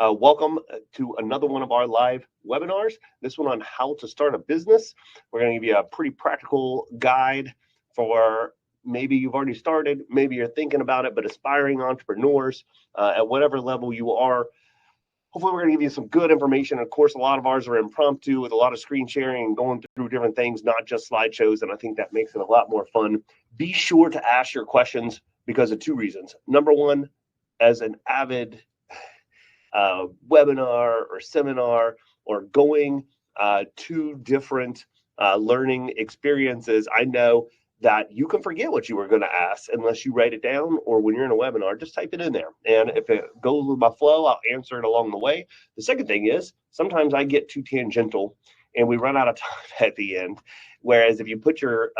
Welcome to another one of our live webinars. This one on how to start a business. We're going to give you a pretty practical guide for maybe you've already started, maybe you're thinking about it, but aspiring entrepreneurs at whatever level you are. Hopefully, we're going to give you some good information. Of course, a lot of ours are impromptu with a lot of screen sharing and going through different things, not just slideshows. And I think that makes it a lot more fun. Be sure to ask your questions because of two reasons. Number one, as an avid webinar or seminar or going to different learning experiences, I know that you can forget what you were going to ask unless you write it down, or when you're in a webinar, just type it in there. And if it goes with my flow, I'll answer it along the way. The second thing is sometimes I get too tangential and we run out of time at the end. Whereas if you put your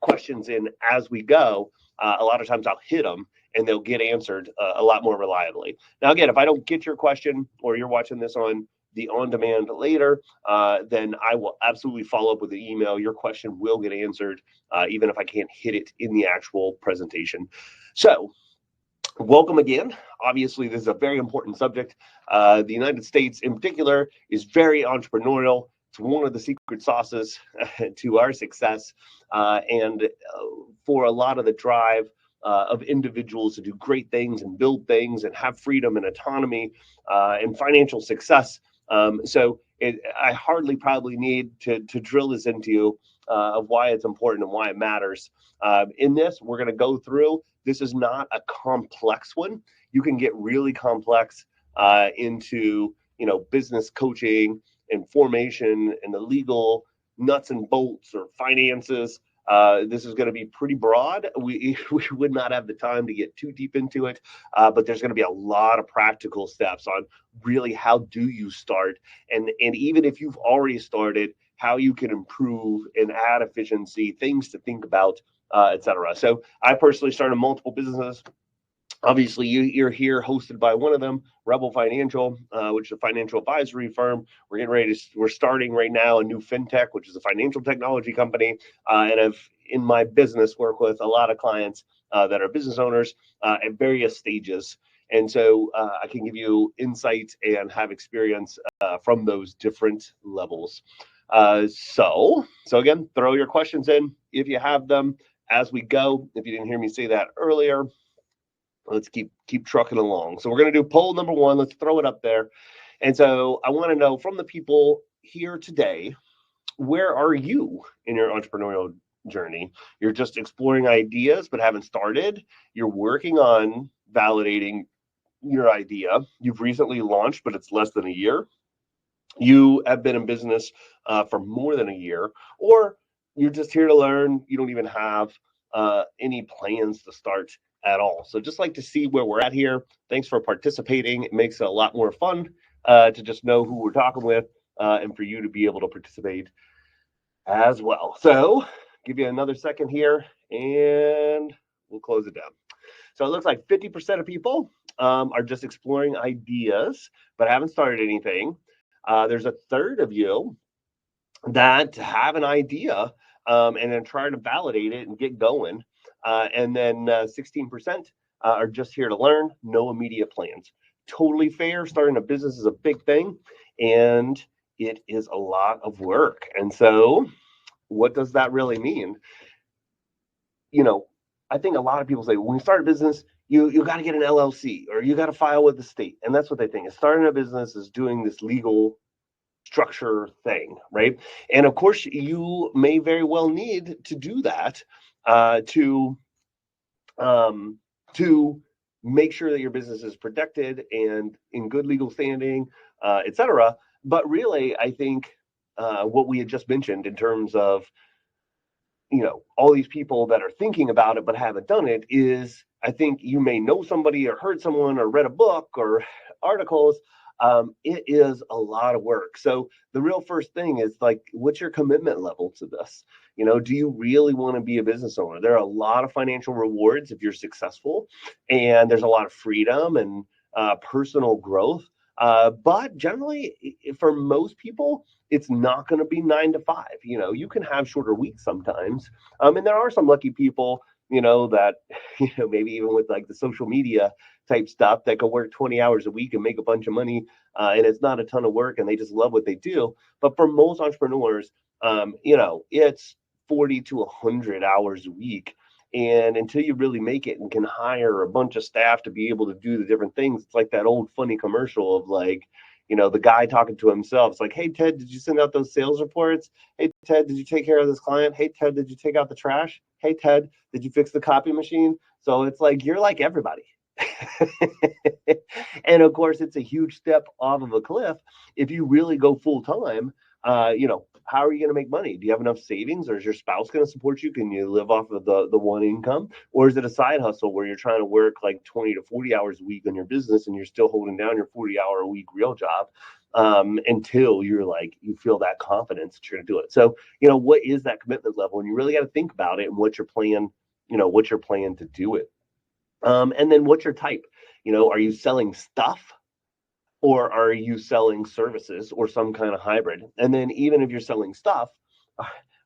questions in as we go, a lot of times I'll hit them and they'll get answered a lot more reliably. Now, again, if I don't get your question or you're watching this on the on-demand later, then I will absolutely follow up with the email. Your question will get answered, even if I can't hit it in the actual presentation. So, welcome again. Obviously, this is a very important subject. The United States in particular is very entrepreneurial. It's one of the secret sauces to our success, and for a lot of the drive of individuals to do great things and build things and have freedom and autonomy and financial success. I hardly probably need to drill this into you of why it's important and why it matters. In this, we're going to go through. This is not a complex one. You can get really complex into business coaching and formation and the legal nuts and bolts or finances. This is going to be pretty broad. We would not have the time to get too deep into it, but there's going to be a lot of practical steps on really how do you start, and even if you've already started, how you can improve and add efficiency, things to think about, etc. So I personally started multiple businesses. Obviously, you're here hosted by one of them, Rebel Financial, which is a financial advisory firm. We're starting right now a new fintech, which is a financial technology company. And I've, in my business, work with a lot of clients that are business owners at various stages. And so I can give you insight and have experience from those different levels. So again, throw your questions in if you have them as we go. If you didn't hear me say that earlier, let's keep trucking along. So we're going to do poll number one. Let's throw it up there. And so I want to know from the people here today, where are you in your entrepreneurial journey? You're just exploring ideas but haven't started. You're working on validating your idea. You've recently launched, but it's less than a year. You have been in business for more than a year, or you're just here to learn. You don't even have any plans to start at all. So just like to see where we're at here. Thanks for participating. It makes it a lot more fun to just know who we're talking with and for you to be able to participate as well. So give you another second here and we'll close it down. So it looks like 50% of people are just exploring ideas but haven't started anything. There's a third of you that have an idea and then trying to validate it and get going. And then 16% are just here to learn, no immediate plans. Totally fair. Starting a business is a big thing, and it is a lot of work. And so what does that really mean? I think a lot of people say, when you start a business, you got to get an LLC or you got to file with the state. And that's what they think. Starting a business is doing this legal structure thing, right? And of course, you may very well need to do that to make sure that your business is protected and in good legal standing, etc. But really, I think what we had just mentioned in terms of all these people that are thinking about it but haven't done it is, I think you may know somebody or heard someone or read a book or articles. It is a lot of work. So the real first thing is, like, what's your commitment level to this? Do you really want to be a business owner? There are a lot of financial rewards if you're successful, and there's a lot of freedom and personal growth. But generally, for most people, it's not going to be 9 to 5. You can have shorter weeks sometimes. And there are some lucky people that, maybe even with like the social media type stuff that could work 20 hours a week and make a bunch of money. And it's not a ton of work and they just love what they do. But for most entrepreneurs, it's 40 to 100 hours a week. And until you really make it and can hire a bunch of staff to be able to do the different things, it's like that old funny commercial of like, the guy talking to himself. It's like, hey, Ted, did you send out those sales reports? Hey, Ted, did you take care of this client? Hey, Ted, did you take out the trash? Hey, Ted, did you fix the copy machine? So it's like, you're like everybody. And of course, it's a huge step off of a cliff. If you really go full time, how are you going to make money? Do you have enough savings, or is your spouse going to support you? Can you live off of the one income, or is it a side hustle where you're trying to work like 20 to 40 hours a week on your business and you're still holding down your 40-hour a week real job until you're like, you feel that confidence that you're going to do it. So, what is that commitment level? And you really got to think about it and what's your plan, to do it. And then what's your type? Are you selling stuff? Or are you selling services or some kind of hybrid? And then even if you're selling stuff,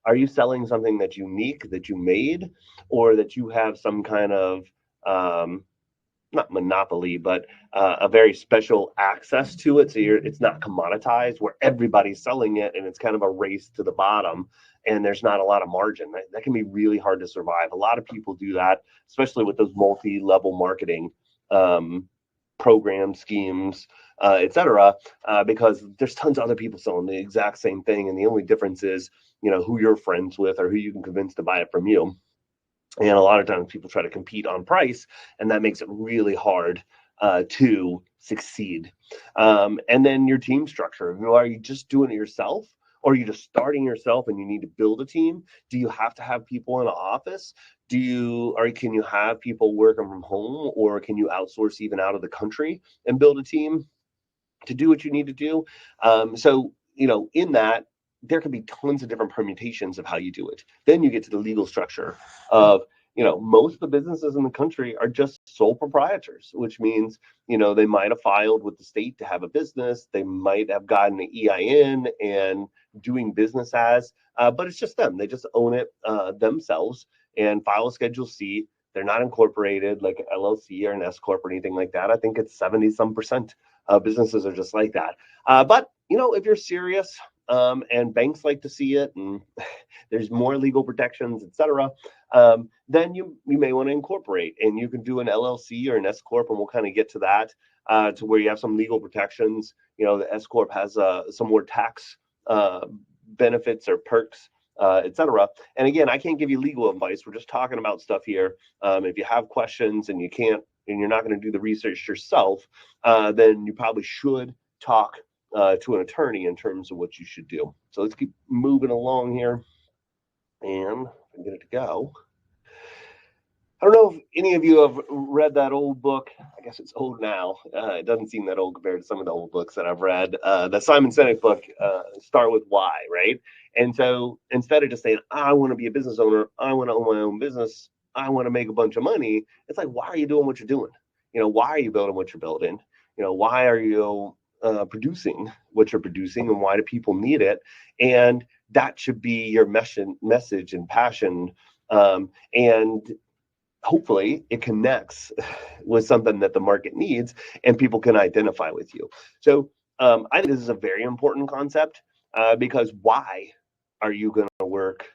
are you selling something that's unique that you made, or that you have some kind of not monopoly, but a very special access to it? So it's not commoditized where everybody's selling it and it's kind of a race to the bottom and there's not a lot of margin. That can be really hard to survive. A lot of people do that, especially with those multi-level marketing program schemes, etc., because there's tons of other people selling the exact same thing, and the only difference is, who you're friends with or who you can convince to buy it from you. And a lot of times people try to compete on price, and that makes it really hard to succeed. And then your team structure. Are you just doing it yourself? Or are you just starting yourself and you need to build a team? Do you have to have people in an office? Can you have people working from home, or can you outsource even out of the country and build a team to do what you need to do? So, in that, there can be tons of different permutations of how you do it. Then you get to the legal structure of, most of the businesses in the country are just sole proprietors, which means, they might have filed with the state to have a business. They might have gotten an EIN and doing business as, but it's just them. They just own it themselves and file a Schedule C. They're not incorporated like an LLC or an S Corp or anything like that. I think it's 70% of businesses are just like that. But, if you're serious, and banks like to see it, and there's more legal protections, etc., then you may want to incorporate, and you can do an LLC or an S Corp, and we'll kind of get to that, to where you have some legal protections. The S Corp has some more tax benefits or perks, etc. And again, I can't give you legal advice. We're just talking about stuff here. If you have questions and you're not going to do the research yourself, then you probably should talk to an attorney in terms of what you should do. So let's keep moving along here, and I'm going to go. I don't know if any of you have read that old book. I guess it's old now. It doesn't seem that old compared to some of the old books that I've read. The Simon Sinek book, Start With Why, right? And so instead of just saying, I want to be a business owner, I want to own my own business, I want to make a bunch of money, it's like, why are you doing what you're doing? Why are you building what you're building? Why are you producing what you're producing, and why do people need it? And that should be your message and passion. And hopefully it connects with something that the market needs and people can identify with you. So I think this is a very important concept, because why are you going to work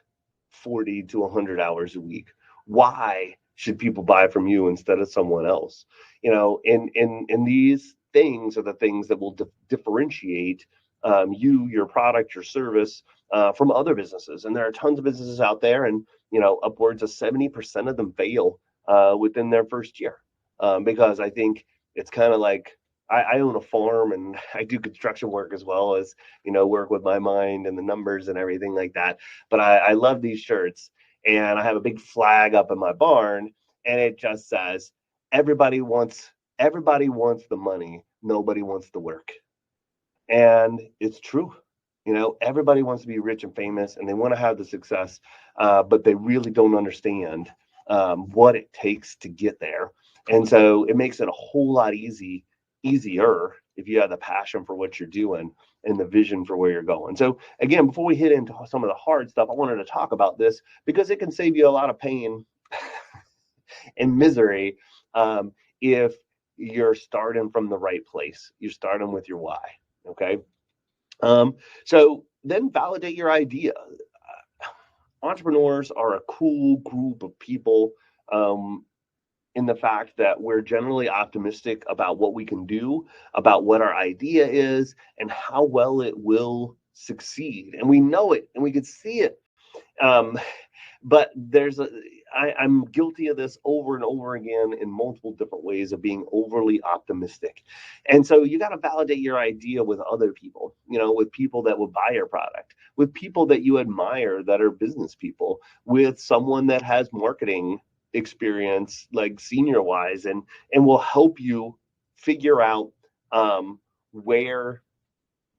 40 to 100 hours a week? Why should people buy from you instead of someone else? In these things are the things that will differentiate your product, your service from other businesses. And there are tons of businesses out there, and upwards of 70% of them fail within their first year, because I think it's kind of like, I own a farm and I do construction work as well as work with my mind and the numbers and everything like that. But I love these shirts, and I have a big flag up in my barn, and it just says, everybody wants the money, nobody wants the work. And it's true. Everybody wants to be rich and famous, and they want to have the success, but they really don't understand what it takes to get there. And so it makes it a whole lot easier if you have the passion for what you're doing and the vision for where you're going. So again, before we hit into some of the hard stuff, I wanted to talk about this because it can save you a lot of pain and misery if you're starting from the right place. You're starting with your why. Okay. So then validate your idea. Entrepreneurs are a cool group of people. In the fact that we're generally optimistic about what we can do, about what our idea is, and how well it will succeed. And we know it and we can see it. Um, but I'm guilty of this over and over again in multiple different ways of being overly optimistic. And so you got to validate your idea with other people, with people that will buy your product, with people that you admire that are business people, with someone that has marketing experience, like senior wise, and will help you figure out where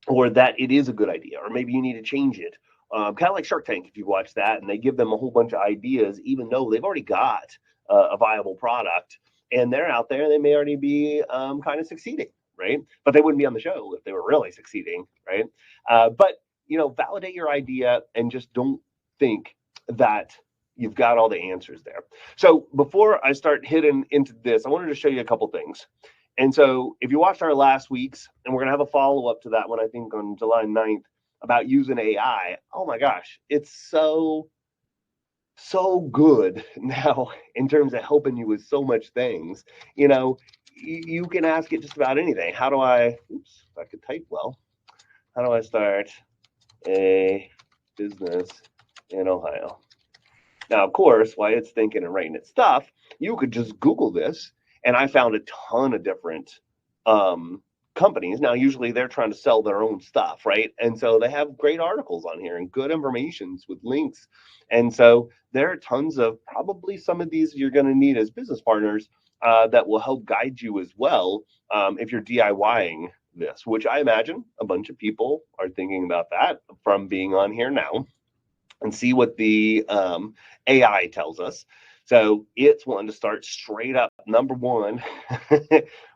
or that it is a good idea, or maybe you need to change it. Kind of like Shark Tank, if you watch that, and they give them a whole bunch of ideas, even though they've already got a viable product, and they're out there, they may already be kind of succeeding, right? But they wouldn't be on the show if they were really succeeding, right? But validate your idea and just don't think that you've got all the answers there. So before I start hitting into this, I wanted to show you a couple things. And so if you watched our last week's, and we're going to have a follow-up to that one, I think on July 9th, about using AI. Oh my gosh, it's so good now in terms of helping you with so much things. You can ask it just about anything. How do I, if I could type well, how do I start a business in Ohio? Now, of course, while it's thinking and writing its stuff, you could just Google this, and I found a ton of different companies. Now, usually they're trying to sell their own stuff, right? And so they have great articles on here and good informations with links. And so there are tons of probably some of these you're going to need as business partners that will help guide you as well if you're DIYing this, which I imagine a bunch of people are thinking about that from being on here now. And see what the AI tells us. So it's wanting to start straight up. Number one,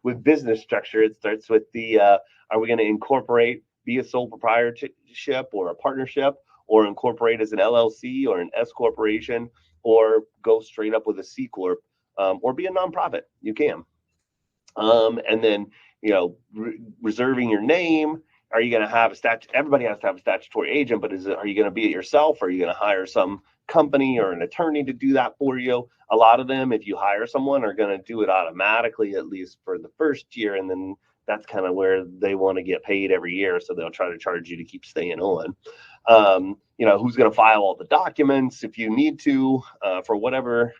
with business structure, it starts with the, are we going to incorporate, be a sole proprietorship or a partnership, or incorporate as an LLC or an S corporation, or go straight up with a C corp, or be a nonprofit. You can. And then, reserving your name. Are you going to have everybody has to have a statutory agent, but are you going to be it yourself? Or are you going to hire some company or an attorney to do that for you? A lot of them, if you hire someone, are going to do it automatically, at least for the first year. And then that's kind of where they want to get paid every year. So they'll try to charge you to keep staying on. Who's going to file all the documents if you need to for whatever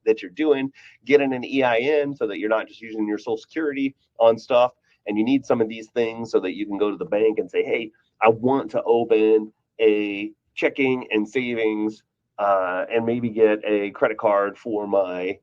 that you're doing, getting an EIN so that you're not just using your Social Security on stuff. And you need some of these things so that you can go to the bank and say, hey, I want to open a checking and savings and maybe get a credit card for my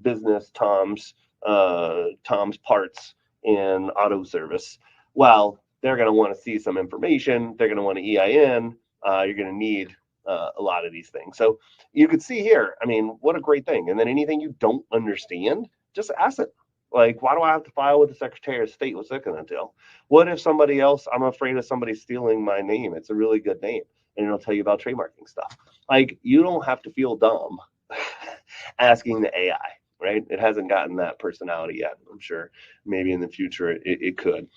business, Tom's Parts and Auto Service. Well, they're going to want to see some information. They're going to want an EIN. You're going to need a lot of these things. So you could see here, what a great thing. And then anything you don't understand, just ask it. Like, why do I have to file with the Secretary of State? What's that going to do? What if somebody else, I'm afraid of somebody stealing my name. It's a really good name. And it'll tell you about trademarking stuff. Like, you don't have to feel dumb asking the AI, right? It hasn't gotten that personality yet. I'm sure maybe in the future it could.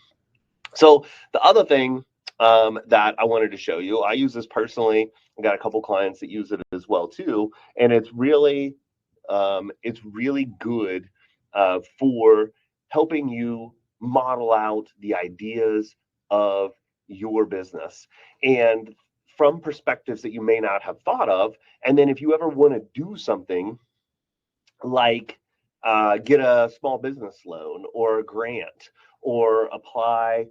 So the other thing that I wanted to show you, I use this personally. I've got a couple clients that use it as well too. And it's really good for helping you model out the ideas of your business and from perspectives that you may not have thought of. And then if you ever want to do something like get a small business loan or a grant or apply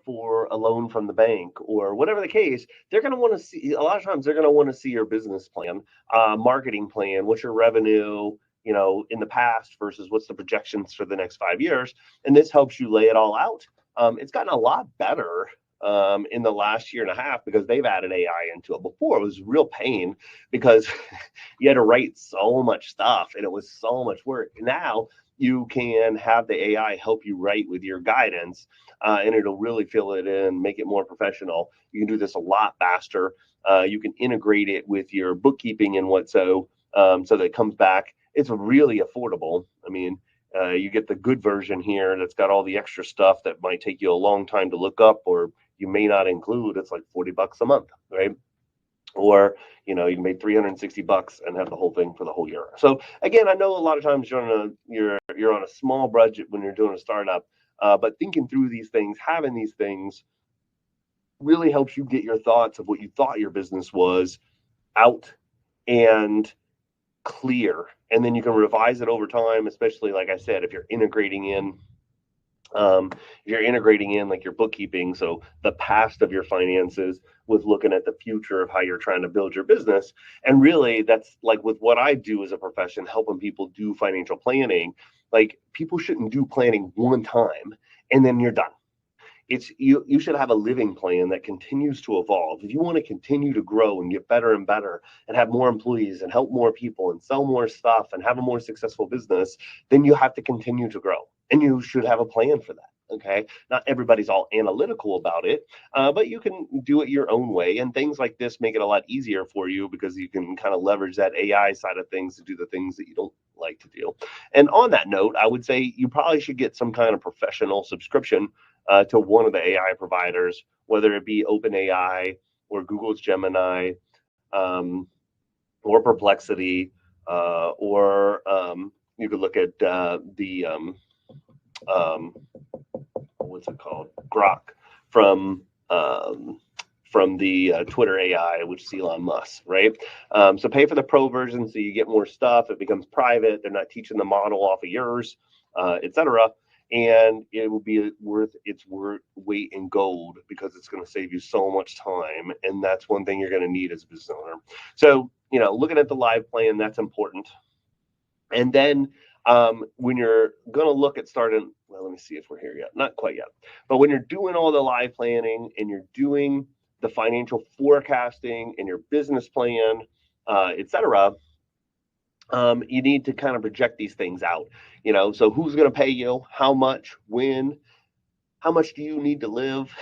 for a loan from the bank or whatever the case, they're going to want to see, a lot of times they're going to want to see your business plan, marketing plan, what's your revenue, in the past versus what's the projections for the next 5 years. And this helps you lay it all out. It's gotten a lot better in the last year and a half because they've added AI into it. Before, it was real pain because you had to write so much stuff and it was so much work. Now you can have the AI help you write with your guidance and it'll really fill it in, make it more professional. You can do this a lot faster. You can integrate it with your bookkeeping and so that it comes back it's really affordable. I mean, you get the good version here that's got all the extra stuff that might take you a long time to look up, or you may not include. It's like $40 a month, right? Or you can pay $360 and have the whole thing for the whole year. So again, I know a lot of times you're on a small budget when you're doing a startup, but thinking through these things, having these things, really helps you get your thoughts of what you thought your business was out and clear, and then you can revise it over time, especially like I said, if you're integrating in like your bookkeeping, so the past of your finances with looking at the future of how you're trying to build your business. And really, that's like with what I do as a profession, helping people do financial planning. Like, people shouldn't do planning one time and then you're done. It's you should have a living plan that continues to evolve. If you want to continue to grow and get better and better and have more employees and help more people and sell more stuff and have a more successful business, then you have to continue to grow, and you should have a plan for that. Okay, not everybody's all analytical about it, but you can do it your own way, and things like this make it a lot easier for you because you can kind of leverage that AI side of things to do the things that you don't like to do. And on that note, I would say you probably should get some kind of professional subscription to one of the AI providers, whether it be OpenAI or Google's Gemini, or Perplexity, or you could look at the what's it called, Grok from the Twitter AI, which is Elon Musk, right? So pay for the pro version so you get more stuff. It becomes private. They're not teaching the model off of yours, etc. And it will be worth its weight in gold because it's going to save you so much time. And that's one thing you're going to need as a business owner. So, looking at the live plan, that's important. And then when you're going to look at starting, well, let me see if we're here yet. Not quite yet. But when you're doing all the live planning and you're doing the financial forecasting and your business plan, etc., you need to kind of project these things out. So who's going to pay you, how much, when, how much do you need to live?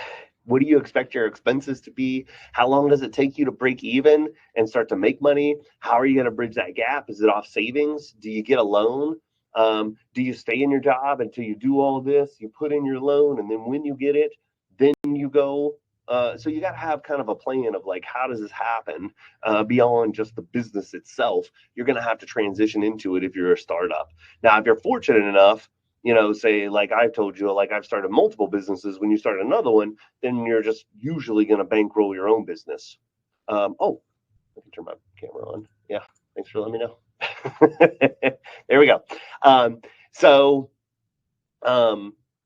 What do you expect your expenses to be? How long does it take you to break even and start to make money? How are you going to bridge that gap? Is it off savings? Do you get a loan? Do you stay in your job until you do all this? You put in your loan, and then when you get it, then you go. So you got to have kind of a plan of like, how does this happen beyond just the business itself? You're going to have to transition into it if you're a startup. Now, if you're fortunate enough, say like I've told you, like I've started multiple businesses. When you start another one, then you're just usually going to bankroll your own business. Oh, I can turn my camera on. Yeah, thanks for letting me know. There we go.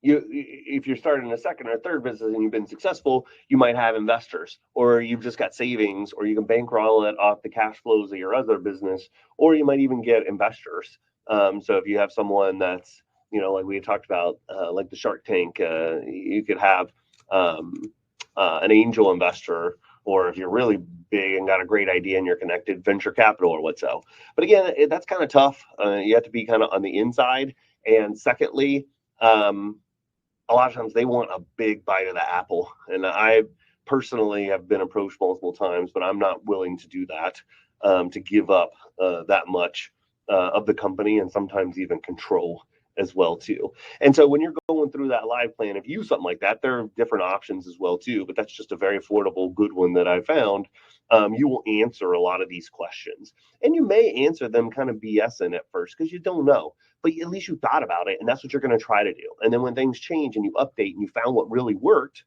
If you're starting a second or third business and you've been successful, you might have investors, or you've just got savings, or you can bankroll it off the cash flows of your other business, or you might even get investors. So if you have someone that's, like we had talked about, like the Shark Tank, you could have an angel investor, or if you're really big and got a great idea and you're connected, venture capital or what so. But again, that's kind of tough. You have to be kind of on the inside. And secondly, a lot of times they want a big bite of the apple. And I personally have been approached multiple times, but I'm not willing to do that, to give up that much of the company, and sometimes even control as well too. And so when you're going through that live plan, if you use something like that, there are different options as well too, but that's just a very affordable, good one that I found. You will answer a lot of these questions, and you may answer them kind of BSing at first because you don't know, but at least you thought about it, and that's what you're going to try to do. And then when things change and you update and you found what really worked,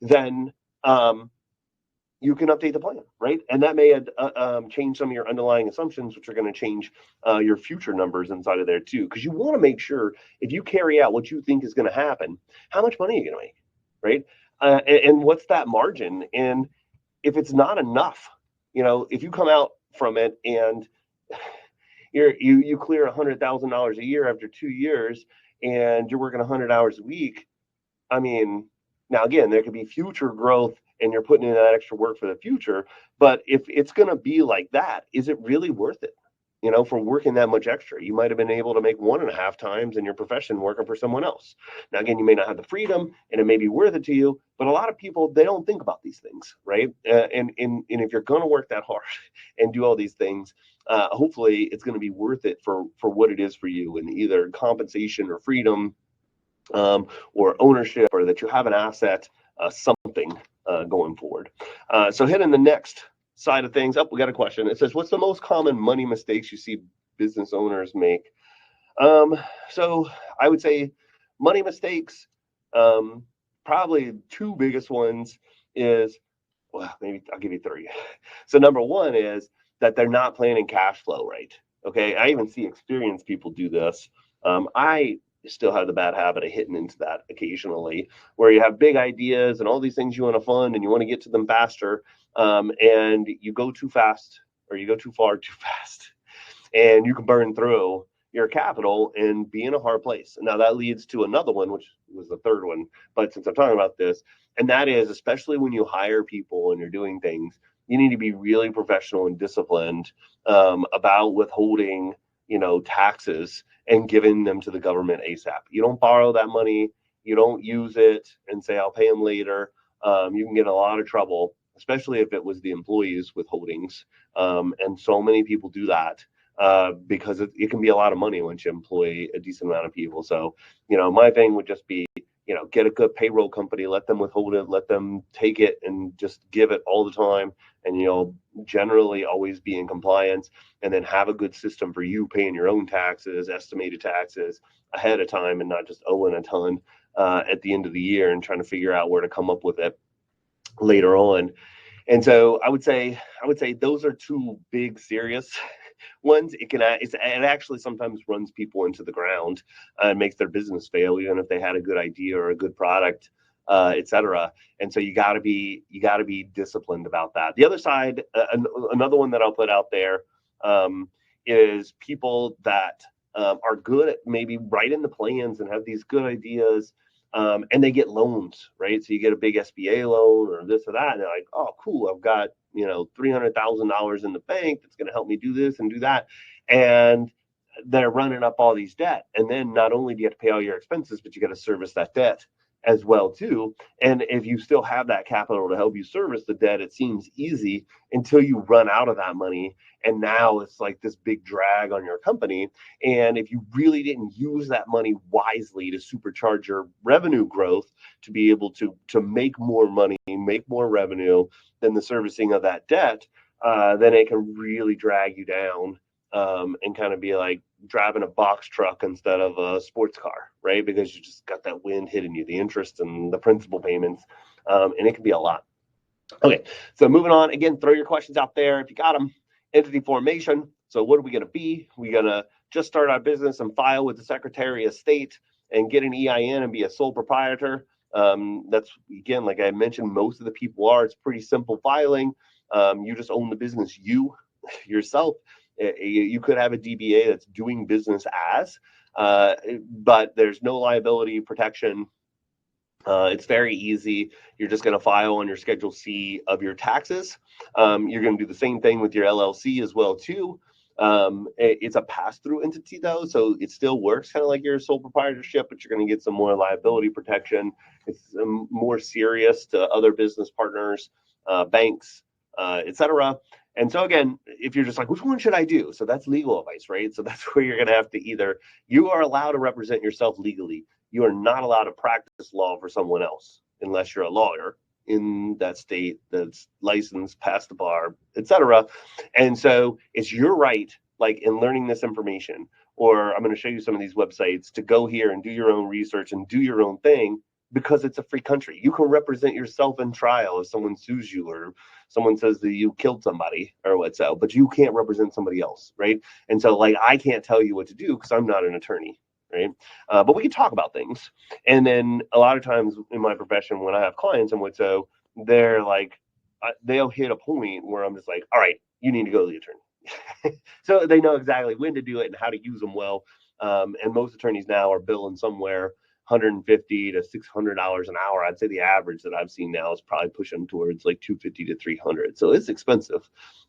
then you can update the plan, right? And that may change some of your underlying assumptions, which are going to change your future numbers inside of there too. Because you want to make sure, if you carry out what you think is going to happen, how much money are you going to make, right? And what's that margin? And if it's not enough, if you come out from it and you clear $100,000 a year after 2 years, and you're working 100 hours a week, I mean, now again, there could be future growth, and you're putting in that extra work for the future. But if it's going to be like that, is it really worth it? for working that much extra. You might have been able to make 1.5 times in your profession working for someone else. Now, again, you may not have the freedom and it may be worth it to you, but a lot of people, they don't think about these things, right? And if you're going to work that hard and do all these things, hopefully it's going to be worth it for what it is for you, in either compensation or freedom, or ownership, or that you have an asset, something going forward. So hitting the next side of things. We got a question. It says, what's the most common money mistakes you see business owners make? So I would say money mistakes, probably two biggest ones is, well, maybe I'll give you three. So number one is that they're not planning cash flow right. Okay. I even see experienced people do this. I still have the bad habit of hitting into that occasionally, where you have big ideas and all these things you want to fund and you want to get to them faster. And you go too fast, or you go too far too fast, and you can burn through your capital and be in a hard place. Now that leads to another one, which was the third one, but since I'm talking about this, and that is, especially when you hire people and you're doing things, you need to be really professional and disciplined about withholding, taxes and giving them to the government ASAP. You don't borrow that money, you don't use it and say, I'll pay them later. You can get in a lot of trouble, especially if it was the employees' withholdings. And so many people do that because it can be a lot of money once you employ a decent amount of people. So, my thing would just be, get a good payroll company, let them withhold it, let them take it and just give it all the time. And you'll generally always be in compliance, and then have a good system for you paying your own taxes, estimated taxes ahead of time, and not just owing a ton at the end of the year and trying to figure out where to come up with it later on. And so I would say those are two big serious ones. It actually sometimes runs people into the ground and makes their business fail, even if they had a good idea or a good product, etc. And so you got to be disciplined about that. The other side, another one that I'll put out there, is people that are good at maybe writing the plans and have these good ideas. And they get loans, right? So you get a big SBA loan or this or that, and they're like, oh, cool, I've got, $300,000 in the bank that's going to help me do this and do that. And they're running up all these debt. And then not only do you have to pay all your expenses, but you got to service that debt as well too. And if you still have that capital to help you service the debt, it seems easy until you run out of that money. And now it's like this big drag on your company. And if you really didn't use that money wisely to supercharge your revenue growth, to be able to make more money, make more revenue than the servicing of that debt, then it can really drag you down, and kind of be like driving a box truck instead of a sports car, right? Because you just got that wind hitting you, the interest and the principal payments, and it can be a lot. Okay, so moving on. Again, throw your questions out there if you got them. Entity formation. So what are we going to be? We're going to just start our business and file with the Secretary of State and get an EIN and be a sole proprietor. That's, again, like I mentioned, most of the people are. It's pretty simple filing. You just own the business yourself. You could have a DBA that's doing business as, but there's no liability protection. It's very easy. You're just going to file on your Schedule C of your taxes. You're going to do the same thing with your LLC as well too. It's a pass-through entity though, so it still works kind of like your sole proprietorship, but you're going to get some more liability protection. It's more serious to other business partners, banks, etc. And so again, if you're just like, which one should I do? So that's legal advice, right? So that's where you're going to have to either, you are allowed to represent yourself legally. You are not allowed to practice law for someone else unless you're a lawyer in that state that's licensed, passed the bar, etc. And so it's your right, like in learning this information, or I'm going to show you some of these websites, to go here and do your own research and do your own thing, because it's a free country. You can represent yourself in trial if someone sues you or someone says that you killed somebody or what's but you can't represent somebody else, right? And so like I can't tell you what to do because I'm not an attorney. Right. But we can talk about things. And then a lot of times in my profession, when I have clients and they're like, they'll hit a point where I'm just like, all right, you need to go to the attorney. So they know exactly when to do it and how to use them well. And most attorneys now are billing somewhere $150 to $600 an hour. I'd say the average that I've seen now is probably pushing towards like $250 to $300. So it's expensive.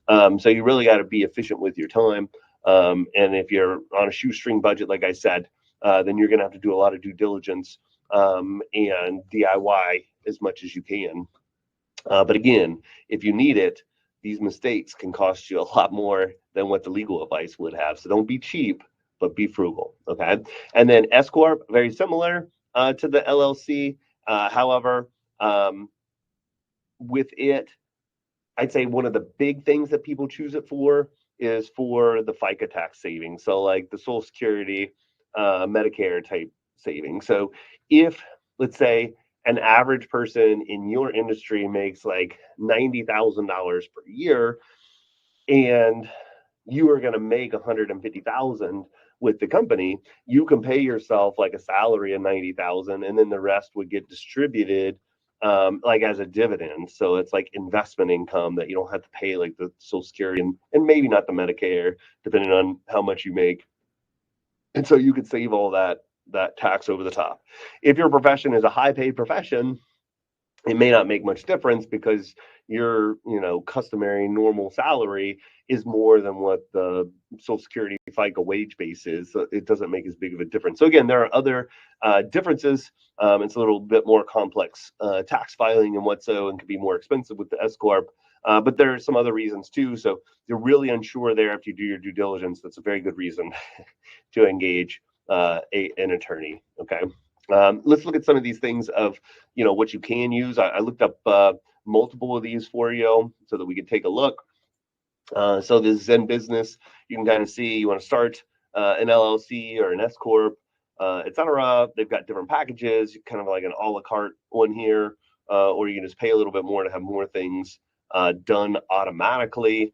So you really got to be efficient with your time. And if you're on a shoestring budget, like I said, then you're going to have to do a lot of due diligence and DIY as much as you can. But again, if you need it, these mistakes can cost you a lot more than what the legal advice would have. So don't be cheap, but be frugal. Okay. And then S Corp, very similar to the LLC. However, with it, I'd say one of the big things that people choose it for is for the FICA tax savings. So like the Social Security, Medicare type savings. So if, let's say, an average person in your industry makes like $90,000 per year, and you are going to make 150,000 with the company, you can pay yourself like a salary of 90,000, and then the rest would get distributed like as a dividend. So it's like investment income that you don't have to pay like the Social Security and maybe not the Medicare, depending on how much you make. And so you could save all that tax over the top. If your profession is a high paid profession, it may not make much difference because your customary normal salary is more than what the Social Security FICA wage base is. So it doesn't make as big of a difference. So again, there are other differences. It's a little bit more complex tax filing and and can be more expensive with the S corp. But there are some other reasons too. So you're really unsure there if you do your due diligence. That's a very good reason to engage an attorney. Okay. Let's look at some of these things of what you can use. I looked up multiple of these for you so that we could take a look. So this Zen Business, you can kind of see you want to start an LLC or an S corp, etc. They've got different packages, kind of like an a la carte one here, or you can just pay a little bit more to have more things done automatically.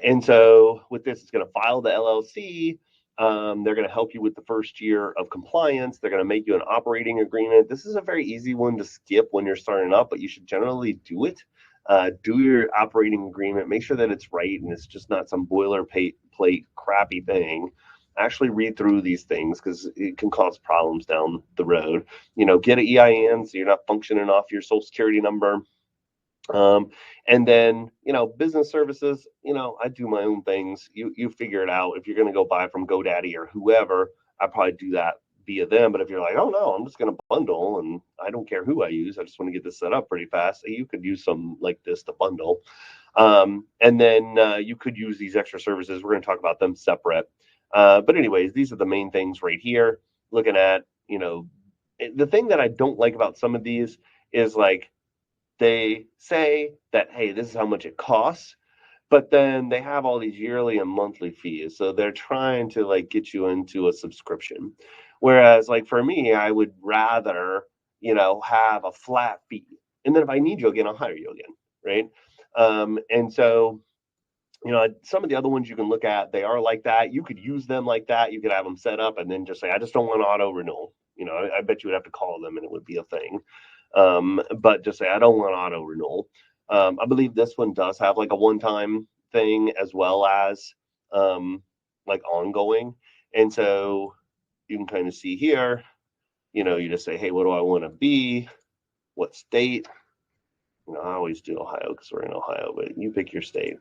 And so with this, it's going to file the LLC. They're going to help you with the first year of compliance. They're going to make you an operating agreement. This is a very easy one to skip when you're starting up, but you should generally do it. Do your operating agreement. Make sure that it's right and it's just not some boilerplate crappy thing. Actually read through these things because it can cause problems down the road. Get an EIN so you're not functioning off your Social Security number. And then, business services, I do my own things. You figure it out. If you're going to go buy from GoDaddy or whoever, I probably do that via them. But if you're like, oh no, I'm just going to bundle and I don't care who I use, I just want to get this set up pretty fast, you could use some like this to bundle. And then you could use these extra services. We're going to talk about them separate. But anyways, these are the main things right here. Looking at, the thing that I don't like about some of these is like, they say that, hey, this is how much it costs, but then they have all these yearly and monthly fees. So they're trying to like get you into a subscription. Whereas like for me, I would rather, have a flat fee. And then if I need you again, I'll hire you again. Right. And so, some of the other ones you can look at, they are like that. You could use them like that. You could have them set up and then just say, I just don't want auto renewal. I bet you would have to call them and it would be a thing. But just say, I don't want auto renewal. I believe this one does have like a one-time thing as well as like ongoing. And so you can kind of see here, you just say, hey, what do I want to be? What state? I always do Ohio because we're in Ohio, but you pick your state.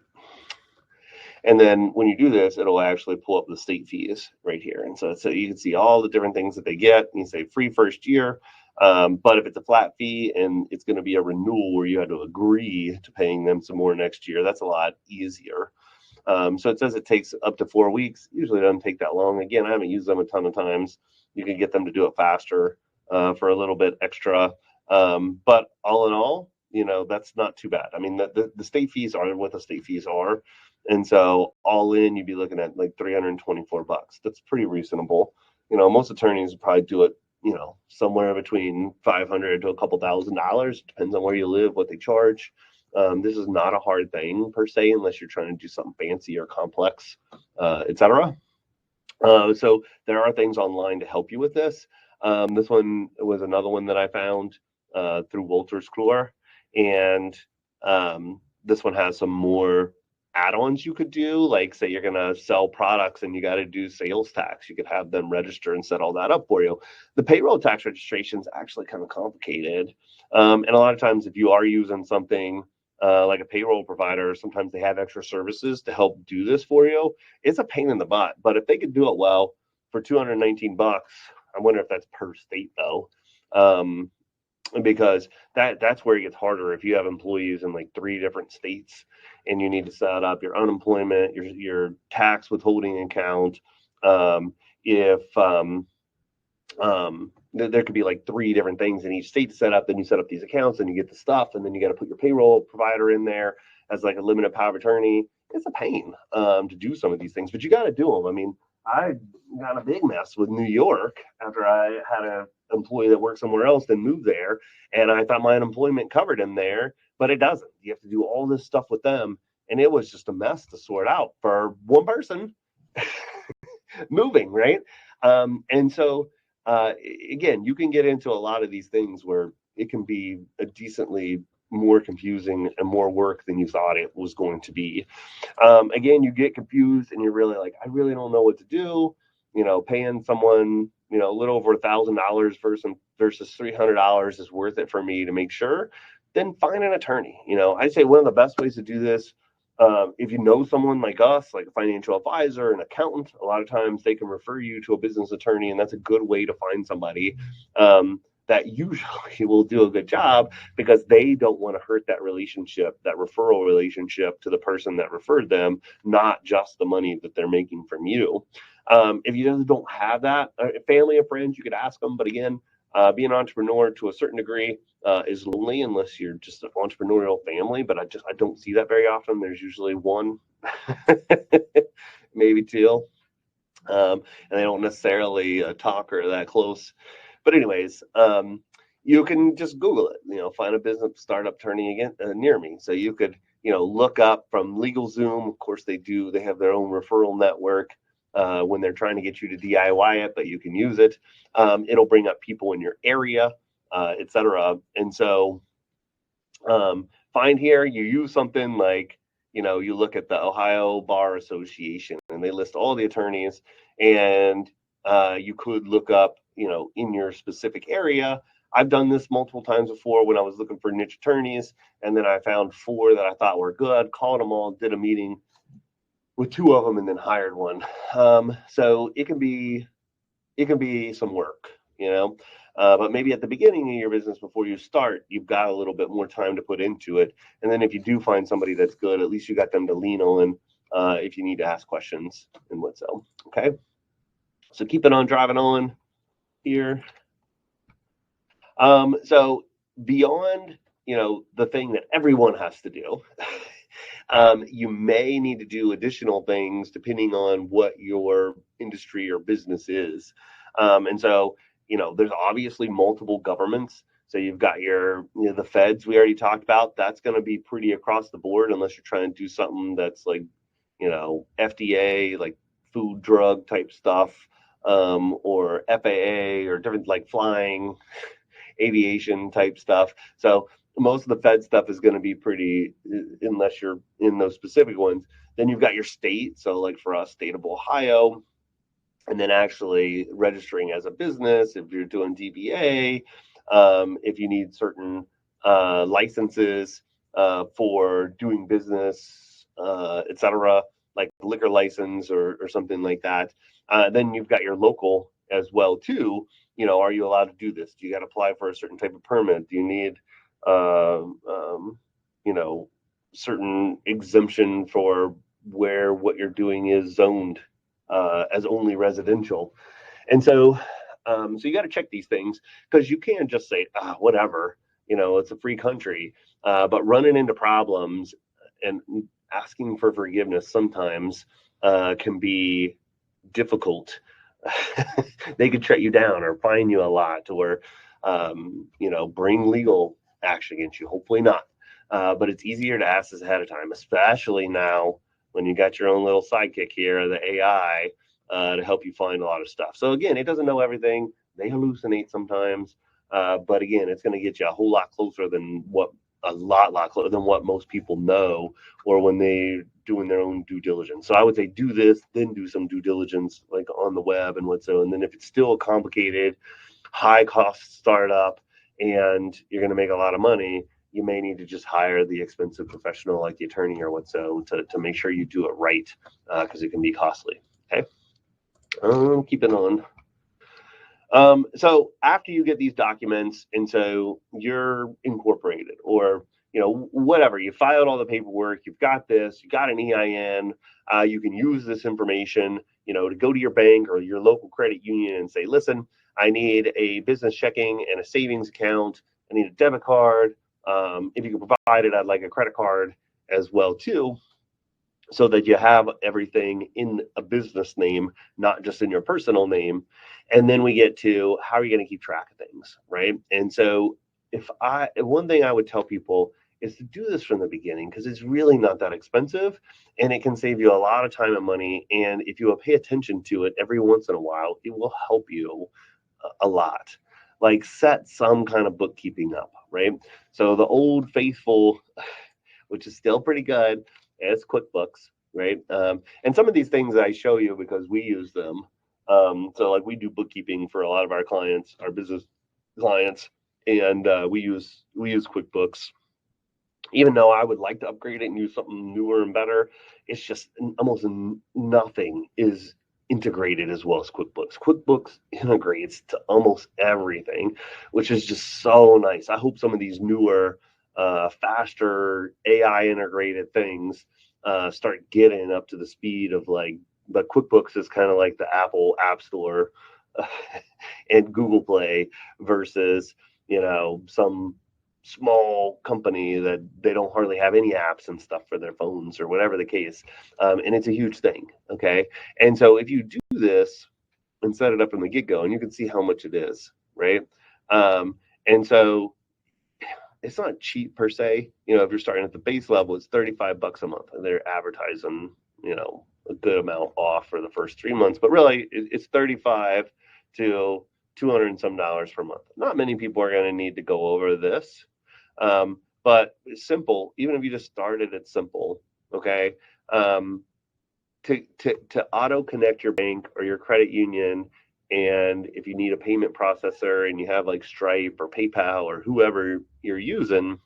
And then when you do this, it'll actually pull up the state fees right here. And so you can see all the different things that they get. And you say free first year. But if it's a flat fee and it's going to be a renewal where you had to agree to paying them some more next year, that's a lot easier. So it says it takes up to 4 weeks. Usually it doesn't take that long. Again, I haven't used them a ton of times. You can get them to do it faster for a little bit extra. But all in all, that's not too bad. I mean, the state fees are what the state fees are. And so all in, you'd be looking at like $324. That's pretty reasonable. Most attorneys would probably do it, somewhere between $500 to a couple $1,000. Depends on where you live, what they charge. This is not a hard thing per se, unless you're trying to do something fancy or complex, etc. So there are things online to help you with this. This one was another one that I found through Wolters Kluwer. And this one has some more add-ons you could do, like say you're going to sell products and you got to do sales tax. You could have them register and set all that up for you. The payroll tax registration is actually kind of complicated. And a lot of times if you are using something like a payroll provider, sometimes they have extra services to help do this for you. It's a pain in the butt, but if they could do it well for $219, I wonder if that's per state though. Because that's where it gets harder if you have employees in like 3 different states and you need to set up your unemployment, your tax withholding account. If there could be like 3 different things in each state to set up, then you set up these accounts and you get the stuff, and then you got to put your payroll provider in there as like a limited power of attorney. It's a pain to do some of these things, but you got to do them. I mean, I got a big mess with New York after I had an employee that worked somewhere else and moved there, and I thought my unemployment covered him there, but it doesn't. You have to do all this stuff with them, and it was just a mess to sort out for one person moving, right? And so again, you can get into a lot of these things where it can be a decently more confusing and more work than you thought it was going to be. Again, you get confused and you're really like, I really don't know what to do. Paying someone, a little over $1,000 versus $300 is worth it for me to make sure. Then find an attorney. I'd say one of the best ways to do this, if you know someone like us, like a financial advisor, an accountant, a lot of times they can refer you to a business attorney, and that's a good way to find somebody that usually will do a good job because they don't want to hurt that relationship, that referral relationship to the person that referred them, not just the money that they're making from you. If you just don't have that, family and friends, you could ask them. But again, being an entrepreneur to a certain degree is lonely unless you're just an entrepreneurial family. But I don't see that very often. There's usually one, maybe two, and they don't necessarily talk or that close. But anyways, you can just Google it. Find a business startup attorney again near me. So you could look up from LegalZoom. Of course, they have their own referral network. When they're trying to get you to DIY it, but you can use it. It'll bring up people in your area, etc. And so find here, you use something like, you look at the Ohio Bar Association and they list all the attorneys, and you could look up, in your specific area. I've done this multiple times before when I was looking for niche attorneys, and then I found 4 that I thought were good, called them all, did a meeting with 2 of them, and then hired one. So it can be some work, but maybe at the beginning of your business before you start, you've got a little bit more time to put into it. And then if you do find somebody that's good, at least you got them to lean on if you need to ask questions and what so. Okay. So keeping on driving on here. So beyond, the thing that everyone has to do, you may need to do additional things depending on what your industry or business is. And so, there's obviously multiple governments. So you've got the feds we already talked about. That's going to be pretty across the board unless you're trying to do something that's like, FDA, like food, drug type stuff, or FAA or different like flying, aviation type stuff. So most of the Fed stuff is going to be pretty, unless you're in those specific ones. Then you've got your state. So like for us, state of Ohio, and then actually registering as a business, if you're doing DBA, if you need certain licenses for doing business, etc., like liquor license or something like that. Then you've got your local as well too. Are you allowed to do this? Do you got to apply for a certain type of permit? Do you need certain exemption for where what you're doing is zoned as only residential? And so you got to check these things, because you can't just say, whatever, it's a free country. But running into problems and asking for forgiveness sometimes can be difficult. They could shut you down or fine you a lot, to where bring legal action against you. Hopefully not. But it's easier to ask this ahead of time, especially now when you got your own little sidekick here, the AI, to help you find a lot of stuff. So again, it doesn't know everything. They hallucinate sometimes. But again, it's going to get you a whole lot closer than what most people know, or when they're doing their own due diligence. So I would say do this, then do some due diligence like on the web and and then if it's still a complicated, high cost startup and you're going to make a lot of money, you may need to just hire the expensive professional like the attorney or what so to make sure you do it right, because it can be costly. Okay, keeping on. So after you get these documents, and so you're incorporated, or whatever, you filed all the paperwork, you've got this, you got an EIN, you can use this information, to go to your bank or your local credit union and say, listen, I need a business checking and a savings account. I need a debit card. If you can provide it, I'd like a credit card as well too, so that you have everything in a business name, not just in your personal name. And then we get to how are you going to keep track of things, right? And so one thing I would tell people is to do this from the beginning, because it's really not that expensive and it can save you a lot of time and money. And if you will pay attention to it every once in a while, it will help you a lot. Like set some kind of bookkeeping up, right? So the old faithful, which is still pretty good, is QuickBooks, right? And some of these things I show you because we use them. So like we do bookkeeping for a lot of our clients, our business clients, and we use QuickBooks. Even though I would like to upgrade it and use something newer and better, it's just almost nothing is integrated as well as QuickBooks. QuickBooks integrates to almost everything, which is just so nice. I hope some of these newer, faster AI integrated things start getting up to the speed of but QuickBooks is kind of like the Apple App Store and Google Play versus, some small company that they don't hardly have any apps and stuff for their phones or whatever the case. And it's a huge thing. Okay. And so if you do this and set it up from the get-go, and you can see how much it is, right? And so it's not cheap per se. If you're starting at the base level, it's $35 a month, and they're advertising, a good amount off for the first 3 months. But really, it's $35 to $200 and some per month. Not many people are going to need to go over this, but it's simple. Even if you just started it simple, okay. To auto connect your bank or your credit union, and if you need a payment processor and you have like Stripe or PayPal or whoever you're using,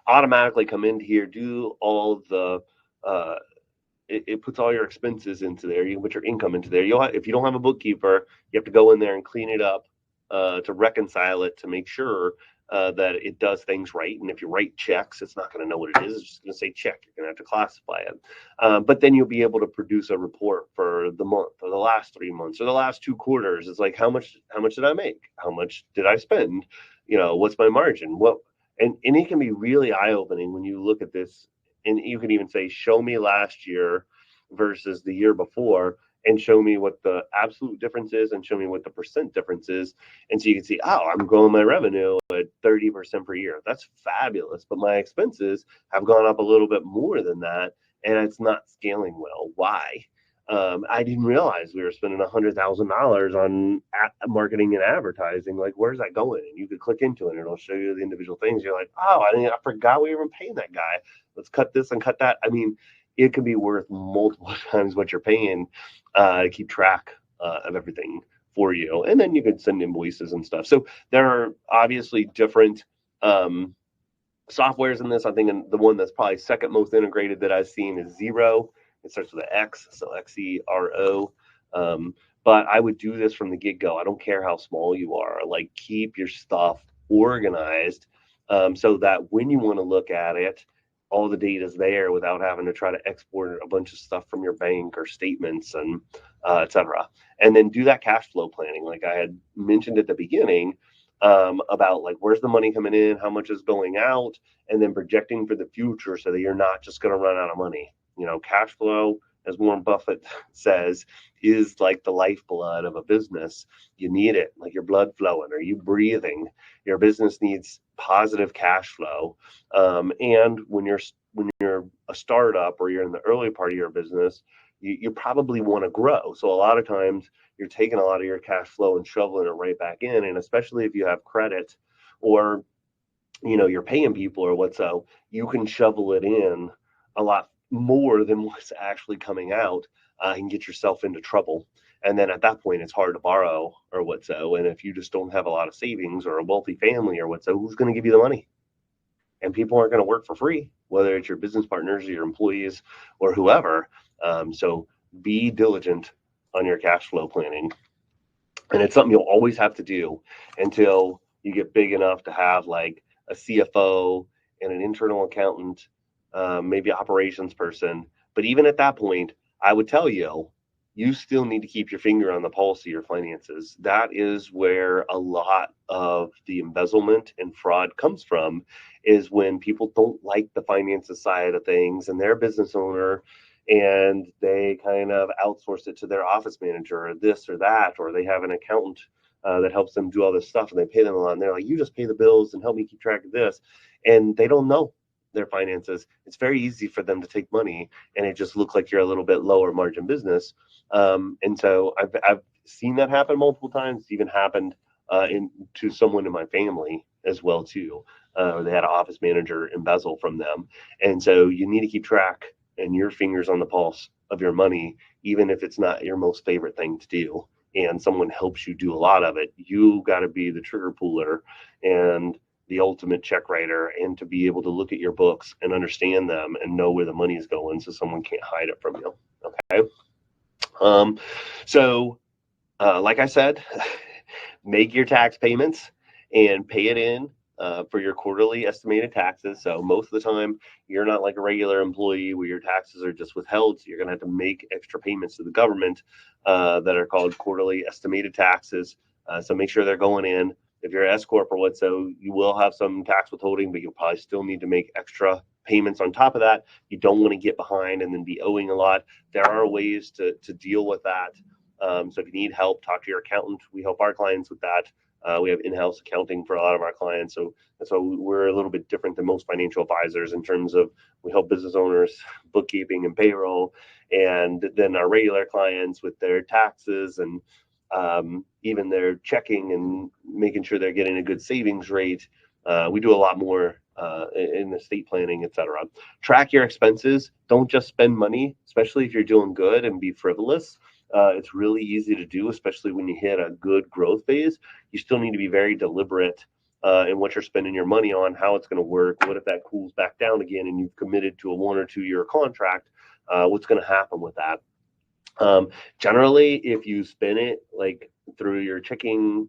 automatically come into here, do all the it puts all your expenses into there. You can put your income into there. If you don't have a bookkeeper, you have to go in there and clean it up to reconcile it, to make sure that it does things right. And if you write checks, it's not going to know what it is. It's just going to say check. You're going to have to classify it. But then you'll be able to produce a report for the month or the last 3 months or the last 2 quarters. It's like, how much did I make? How much did I spend? What's my margin? And it can be really eye-opening when you look at this. And you can even say, show me last year versus the year before, and show me what the absolute difference is, and show me what the percent difference is. And so you can see, I'm growing my revenue at 30% per year. That's fabulous. But my expenses have gone up a little bit more than that, and it's not scaling well. Why? I didn't realize we were spending $100,000 on marketing and advertising. Like, where's that going? And you could click into it, and it'll show you the individual things. You're like, I forgot we were paying that guy. Let's cut this and cut that. I mean, it can be worth multiple times what you're paying to keep track of everything for you. And then you can send invoices and stuff. So there are obviously different softwares in this. I think the one that's probably second most integrated that I've seen is Xero. It starts with an X, so Xero. But I would do this from the get-go. I don't care how small you are. Like, keep your stuff organized so that when you want to look at it, all the data is there without having to try to export a bunch of stuff from your bank or statements and et cetera. And then do that cash flow planning, like I had mentioned at the beginning, about like, where's the money coming in, how much is going out, and then projecting for the future so that you're not just going to run out of money. Cash flow, as Warren Buffett says, is like the lifeblood of a business. You need it, like your blood flowing. Are you breathing? Your business needs positive cash flow. And when you're a startup or you're in the early part of your business, you probably want to grow. So a lot of times you're taking a lot of your cash flow and shoveling it right back in. And especially if you have credit, or you're paying people or what, so you can shovel it in a lot more than what's actually coming out, and get yourself into trouble. And then at that point, it's hard to borrow or what so. And if you just don't have a lot of savings or a wealthy family or what so, who's going to give you the money? and people aren't going to work for free, whether it's your business partners or your employees or whoever. So be diligent on your cash flow planning. And it's something you'll always have to do until you get big enough to have like a CFO and an internal accountant, maybe operations person. But even at that point, I would tell you, you still need to keep your finger on the pulse of your finances. That is where a lot of the embezzlement and fraud comes from, is when people don't like the finances side of things and they're a business owner and they kind of outsource it to their office manager or this or that, or they have an accountant that helps them do all this stuff and they pay them a lot. And they're like, you just pay the bills and help me keep track of this. And they don't know their finances. It's very easy for them to take money and it just looks like you're a little bit lower margin business. And so I've seen that happen multiple times. It's even happened to someone in my family as well too. They had an office manager embezzle from them. And so you need to keep track and your fingers on the pulse of your money, even if it's not your most favorite thing to do, and someone helps you do a lot of it. You got to be the trigger puller and the ultimate check writer, and to be able to look at your books and understand them and know where the money is going so someone can't hide it from you. Okay. So like I said, make your tax payments and pay it in for your quarterly estimated taxes. So most of the time, you're not like a regular employee where your taxes are just withheld. So you're going to have to make extra payments to the government that are called quarterly estimated taxes. So make sure they're going in. If you're an S corp or what, so you will have some tax withholding, but you'll probably still need to make extra payments on top of that. You don't want to get behind and then be owing a lot. There are ways to deal with that. So if you need help, talk to your accountant. We help our clients with that. We have in-house accounting for a lot of our clients. So we're a little bit different than most financial advisors in terms of we help business owners, bookkeeping and payroll, and then our regular clients with their taxes and even their checking and making sure they're getting a good savings rate. We do a lot more in estate planning, etc. Track your expenses. Don't just spend money, especially if you're doing good, and be frivolous. It's really easy to do, especially when you hit a good growth phase. You still need to be very deliberate in what you're spending your money on, how it's going to work. What if that cools back down again and you've committed to a 1 or 2 year contract? What's going to happen with that? Generally, if you spin it like through your checking,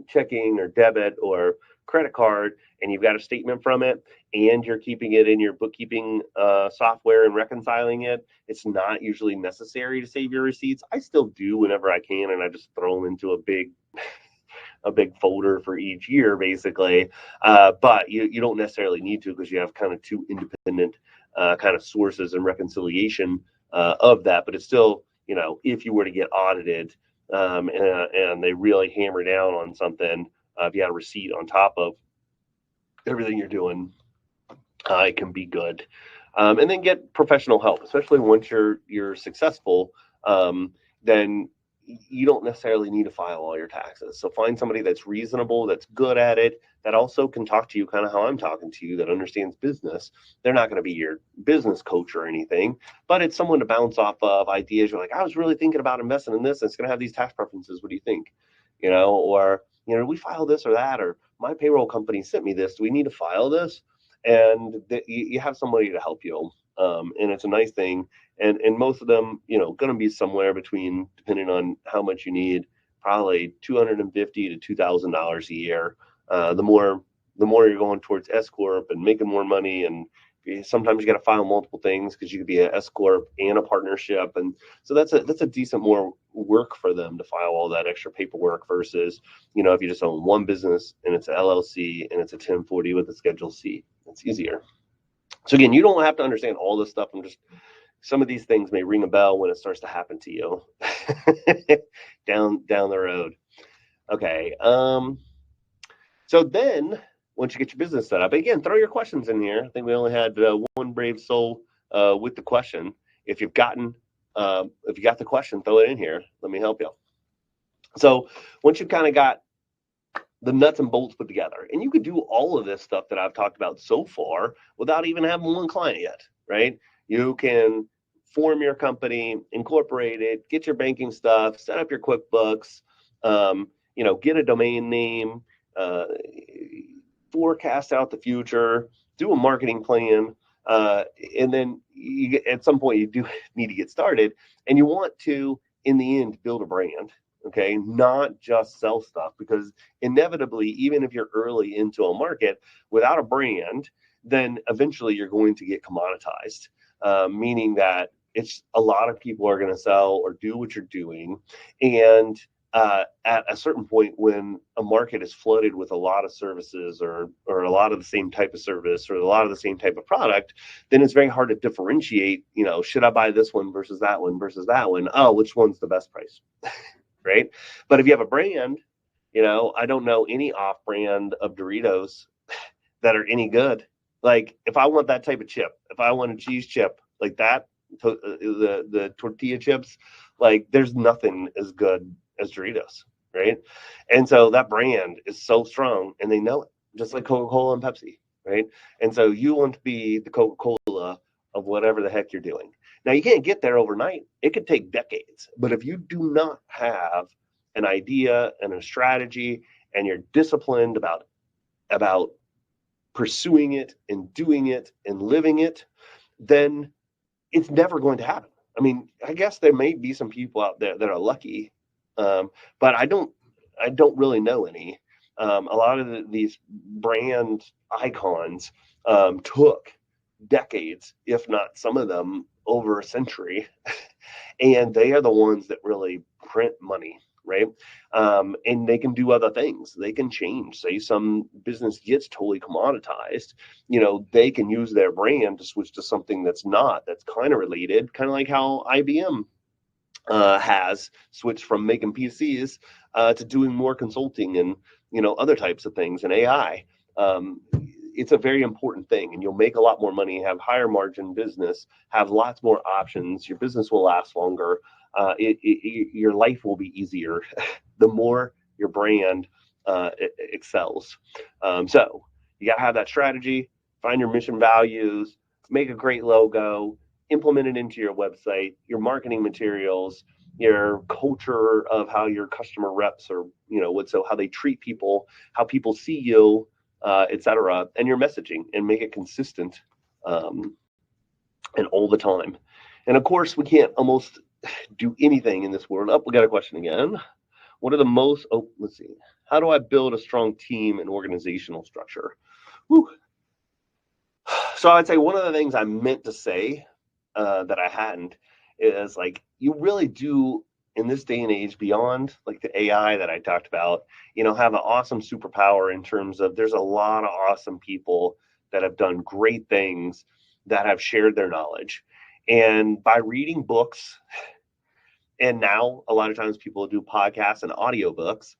checking or debit or credit card, and you've got a statement from it, and you're keeping it in your bookkeeping software and reconciling it, it's not usually necessary to save your receipts. I still do whenever I can, and I just throw them into a big folder for each year, basically. But you don't necessarily need to, because you have kind of two independent kind of sources and reconciliation of that. But it's still, if you were to get audited and they really hammer down on something, if you had a receipt on top of everything you're doing, it can be good. And then get professional help, especially once you're successful. Then you don't necessarily need to file all your taxes. So find somebody that's reasonable, that's good at it, that also can talk to you kind of how I'm talking to you, that understands business. They're not going to be your business coach or anything, but it's someone to bounce off of ideas. You're like, I was really thinking about investing in this. It's going to have these tax preferences. What do you think? Or, we file this or that, or my payroll company sent me this. Do we need to file this? And you have somebody to help you. And it's a nice thing. And most of them, going to be somewhere between, depending on how much you need, probably $250 to $2,000 a year. The more you're going towards S corp and making more money, and sometimes you got to file multiple things because you could be an S corp and a partnership, and so that's a decent more work for them to file all that extra paperwork versus if you just own one business and it's an LLC and it's a 1040 with a Schedule C, it's easier. So again, you don't have to understand all this stuff. Some of these things may ring a bell when it starts to happen to you down the road. Okay. So then once you get your business set up, again, throw your questions in here. I think we only had one brave soul with the question. If you got the question, throw it in here. Let me help you. So once you've kind of got the nuts and bolts put together, and you could do all of this stuff that I've talked about so far without even having one client yet, right? You can form your company, incorporate it, get your banking stuff, set up your QuickBooks, get a domain name, forecast out the future, do a marketing plan, and then at some point you do need to get started, and you want to, in the end, build a brand. Okay, not just sell stuff, because inevitably, even if you're early into a market, without a brand, then eventually you're going to get commoditized, meaning that it's a lot of people are going to sell or do what you're doing, and at a certain point, when a market is flooded with a lot of services, or a lot of the same type of service, or a lot of the same type of product, then it's very hard to differentiate. Should I buy this one versus that one versus that one? Oh, which one's the best price? Right? But if you have a brand, I don't know any off-brand of Doritos that are any good. Like, if I want that type of chip, if I want a cheese chip like that, the tortilla chips, like, there's nothing as good as Doritos, right? And so that brand is so strong, and they know it, just like Coca-Cola and Pepsi, right? And so you want to be the Coca-Cola of whatever the heck you're doing. Now, you can't get there overnight. It could take decades. But if you do not have an idea and a strategy, and you're disciplined about pursuing it and doing it and living it, then it's never going to happen. I mean, I guess there may be some people out there that are lucky, but I don't really know any. A lot of these brand icons took decades, if not some of them over a century, and they are the ones that really print money, right? And they can do other things. They can change. Say some business gets totally commoditized, they can use their brand to switch to something that's kind of related, kind of like how IBM has switched from making PCs to doing more consulting and other types of things, and AI. It's a very important thing, and you'll make a lot more money, have higher margin business, have lots more options. Your business will last longer. Your life will be easier the more your brand excels. So you got to have that strategy, find your mission values, make a great logo, implement it into your website, your marketing materials, your culture of how your customer reps are, how they treat people, how people see you, etc., and your messaging, and make it consistent and all the time. And of course, we can't almost do anything in this world. We got a question again. What are the most? Let's see. How do I build a strong team and organizational structure? Whew. So I'd say one of the things I meant to say that I hadn't is, like, you really do, in this day and age, beyond like the AI that I talked about, have an awesome superpower in terms of there's a lot of awesome people that have done great things, that have shared their knowledge. And by reading books, and now a lot of times people do podcasts and audiobooks,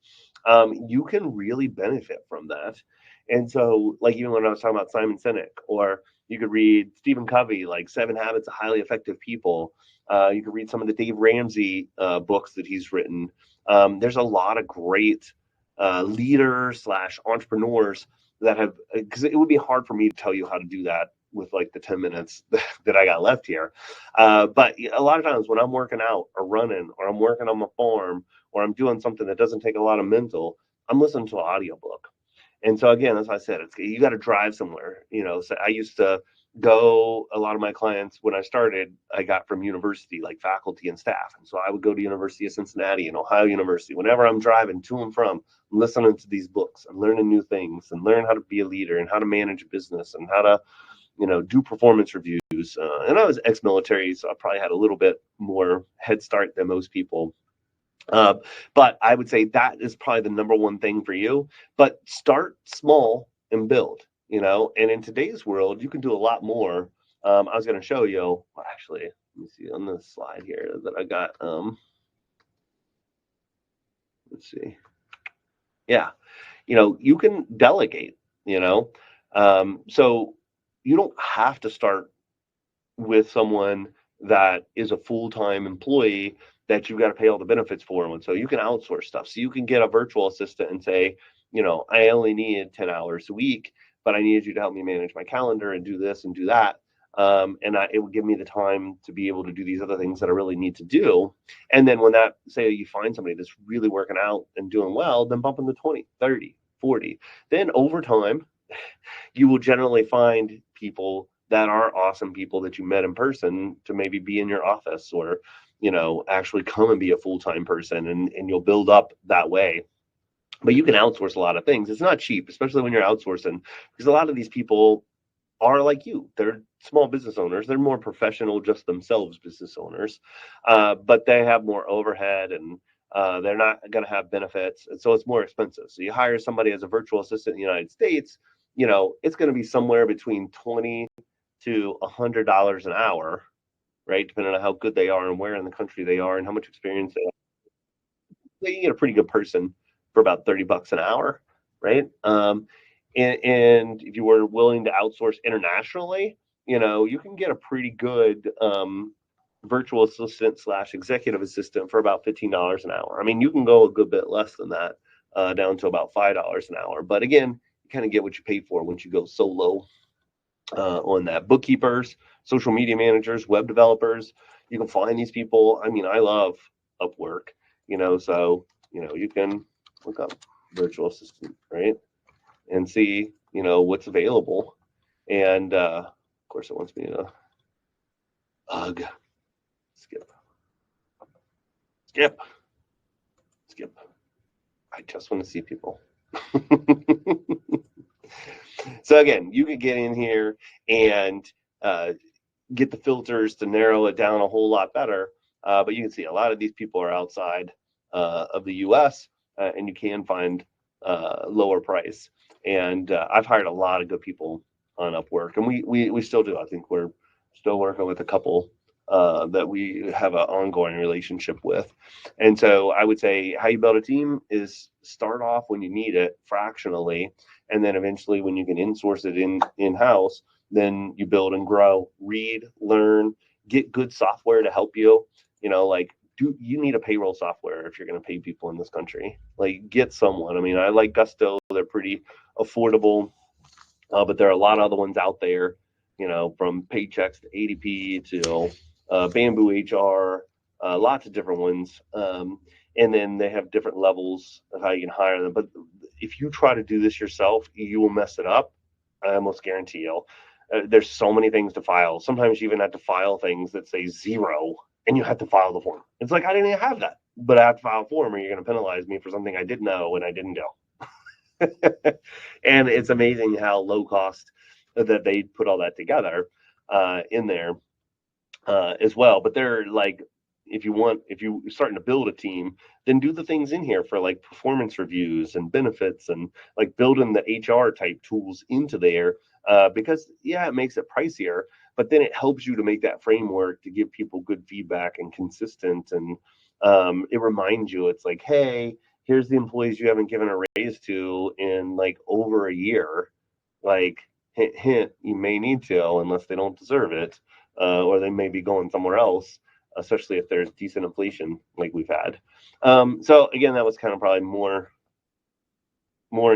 you can really benefit from that. And so, like, even when I was talking about Simon Sinek, or you could read Stephen Covey, like 7 Habits of Highly Effective People. You could read some of the Dave Ramsey books that he's written. There's a lot of great leaders / entrepreneurs that have, because it would be hard for me to tell you how to do that with like the 10 minutes that I got left here. But a lot of times when I'm working out or running, or I'm working on my farm, or I'm doing something that doesn't take a lot of mental, I'm listening to an audiobook. And so, again, as I said, you got to drive somewhere. So I used to go, a lot of my clients when I started, I got from university, like faculty and staff. And so I would go to University of Cincinnati and Ohio University. Whenever I'm driving to and from, I'm listening to these books and learning new things, and learn how to be a leader, and how to manage a business, and how to, do performance reviews. And I was ex-military, so I probably had a little bit more head start than most people. But I would say that is probably the number one thing for you. But start small and build, and in today's world, you can do a lot more. I was going to show you, well, actually, let me see on this slide here that I got. Let's see. Yeah. You can delegate, so you don't have to start with someone that is a full-time employee that you've got to pay all the benefits for them. And so you can outsource stuff. So you can get a virtual assistant and say, I only need 10 hours a week, but I needed you to help me manage my calendar and do this and do that. It would give me the time to be able to do these other things that I really need to do. And then when say you find somebody that's really working out and doing well, then bump them to 20, 30, 40. Then over time, you will generally find people that are awesome people that you met in person to maybe be in your office, or actually come and be a full-time person, and you'll build up that way. But you can outsource a lot of things. It's not cheap, especially when you're outsourcing, because a lot of these people are like you. They're small business owners. They're more professional, just themselves business owners, but they have more overhead, and they're not going to have benefits, and so it's more expensive. So you hire somebody as a virtual assistant in the United States, it's going to be somewhere between $20 to $100 an hour, right? Depending on how good they are and where in the country they are and how much experience they have. So you get a pretty good person for about $30 an hour, right? And if you were willing to outsource internationally, you can get a pretty good virtual assistant slash executive assistant for about $15 an hour. I mean, you can go a good bit less than that, down to about $5 an hour. But again, you kind of get what you pay for once you go so low on that. Bookkeepers, social media managers, web developers, you can find these people. I mean, I love Upwork, so you can look up virtual assistant, right, and see what's available. And of course, it wants me to skip. I just want to see people. So again, you could get in here and get the filters to narrow it down a whole lot better. But you can see a lot of these people are outside of the U.S. And you can find lower price. And I've hired a lot of good people on Upwork, and we still do. I think we're still working with a couple that we have an ongoing relationship with. And so I would say how you build a team is start off when you need it fractionally, and then eventually when you can insource it in-house, then you build and grow, read, learn, get good software to help you. You need a payroll software if you're going to pay people in this country. Like, get someone. I mean, I like Gusto. They're pretty affordable, but there are a lot of other ones out there, from Paychecks to ADP to Bamboo HR, lots of different ones. And then they have different levels of how you can hire them. But if you try to do this yourself, you will mess it up. I almost guarantee you. There's so many things to file. Sometimes you even have to file things that say 0, and you have to file the form. It's like, I didn't even have that, but I have to file a form, or you're going to penalize me for something I didn't know and I didn't do. And it's amazing how low cost that they put all that together in there as well. But they're like, if you're starting to build a team, then do the things in here for like performance reviews and benefits, and like building the HR type tools into there, because it makes it pricier, but then it helps you to make that framework to give people good feedback and consistent. And it reminds you, it's like, hey, here's the employees you haven't given a raise to in like over a year. Like, hint, hint, you may need to, unless they don't deserve it, or they may be going somewhere else, especially if there's decent inflation like we've had. So again, that was kind of probably more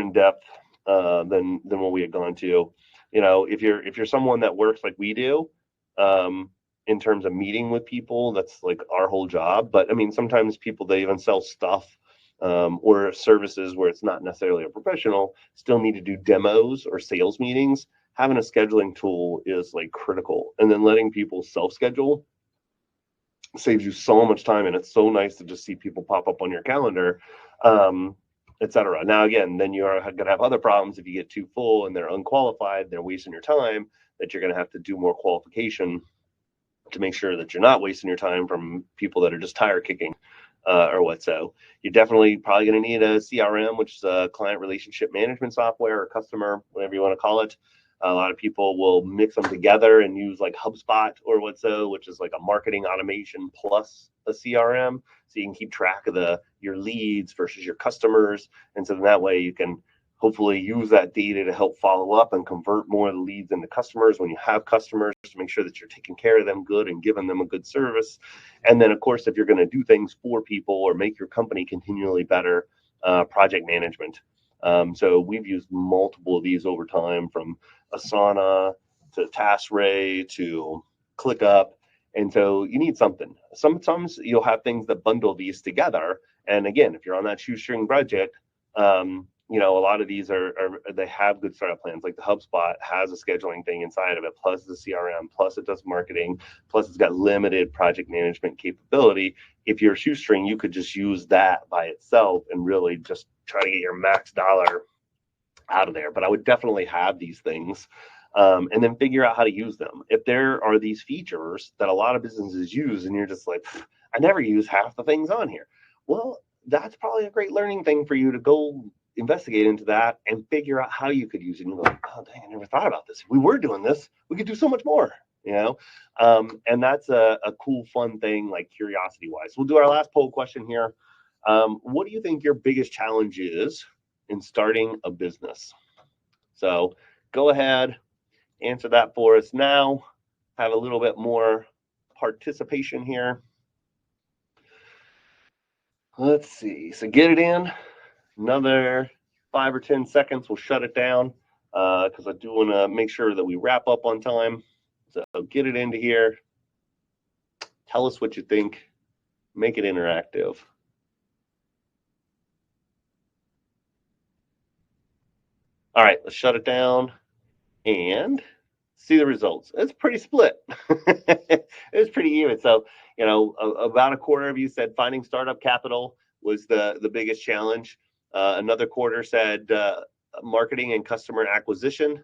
in depth than what we had gone to. If you're someone that works like we do, in terms of meeting with people, that's like our whole job. But I mean, sometimes people, they even sell stuff or services where it's not necessarily a professional, still need to do demos or sales meetings. Having a scheduling tool is like critical, and then letting people self-schedule saves you so much time, and it's so nice to just see people pop up on your calendar, etc. Now, again, then you are going to have other problems if you get too full and they're unqualified, they're wasting your time, that you're going to have to do more qualification to make sure that you're not wasting your time from people that are just tire kicking or what. So you're definitely probably going to need a CRM, which is a client relationship management software, or customer, whatever you want to call it. A lot of people will mix them together and use like HubSpot or which is like a marketing automation plus a CRM. So you can keep track of your leads versus your customers. And so that way you can hopefully use that data to help follow up and convert more of the leads into customers when you have customers, to make sure that you're taking care of them good and giving them a good service. And then, of course, if you're going to do things for people or make your company continually better, project management. So we've used multiple of these over time, from Asana to TaskRay to ClickUp. And so you need something. Sometimes you'll have things that bundle these together. And again, if you're on that shoestring budget, a lot of these they have good startup plans. Like the HubSpot has a scheduling thing inside of it, plus the CRM, plus it does marketing, plus it's got limited project management capability. If you're a shoestring, you could just use that by itself and really just try to get your max dollar out of there. But I would definitely have these things, and then figure out how to use them. If there are these features that a lot of businesses use and you're just like, I never use half the things on here. Well, that's probably a great learning thing for you to go investigate into that and figure out how you could use it. And you're like, oh, dang, I never thought about this. If we were doing this, we could do so much more, and that's a cool, fun thing, like curiosity wise. We'll do our last poll question here. What do you think your biggest challenge is in starting a business? So go ahead, answer that for us now. Have a little bit more participation here. Let's see. So get it in. Another 5 or 10 seconds. We'll shut it down because I do want to make sure that we wrap up on time. So get it into here. Tell us what you think. Make it interactive. All right, let's shut it down and see the results. It's pretty split. It's pretty even. So, about a quarter of you said finding startup capital was the biggest challenge. Another quarter said marketing and customer acquisition.